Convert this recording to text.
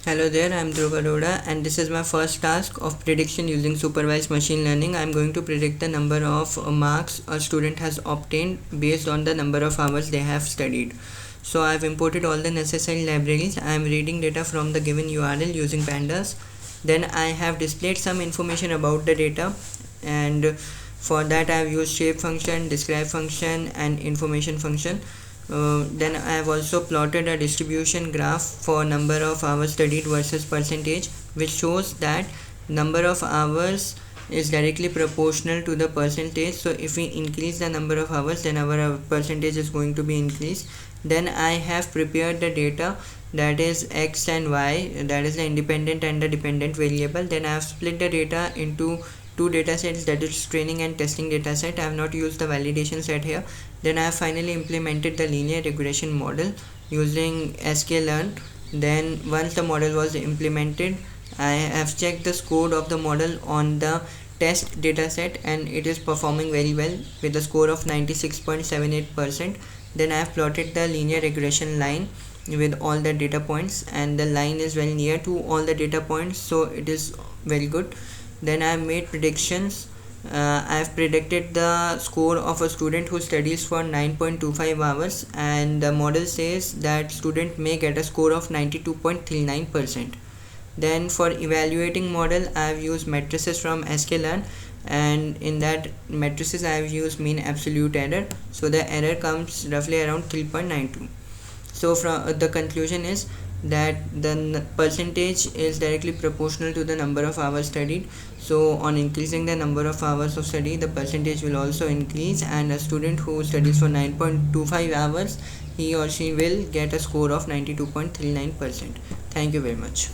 Hello there, I am Dhruv Arora and this is my first task of prediction using supervised machine learning. I am going to predict the number of marks a student has obtained based on the number of hours they have studied. So I have imported all the necessary libraries. I am reading data from the given URL using pandas. Then I have displayed some information about the data, and for that I have used shape function, describe function and information function. Then I have also plotted a distribution graph for number of hours studied versus percentage, which shows that number of hours is directly proportional to the percentage. So if we increase the number of hours, then our percentage is going to be increased. Then I have prepared the data, that is x and y, that is the independent and the dependent variable. Then I have split the data into two data sets, that is training and testing data set. I have not used the validation set here. Then I have finally implemented the linear regression model using sklearn. Then once the model was implemented, I have checked the score of the model on the test data set and it is performing very well with a score of 96.78%. Then I have plotted the linear regression line with all the data points, and the line is very near to all the data points, so it is very good. Then I have made predictions. I have predicted the score of a student who studies for 9.25 hours, and the model says that student may get a score of 92.39%. Then for evaluating model, I have used matrices from sklearn, and in that matrices I have used mean absolute error, so the error comes roughly around 3.92. So from the conclusion is that the percentage is directly proportional to the number of hours studied. So on increasing the number of hours of study, the percentage will also increase, and a student who studies for 9.25 hours, he or she will get a score of 92.39%. Thank you very much.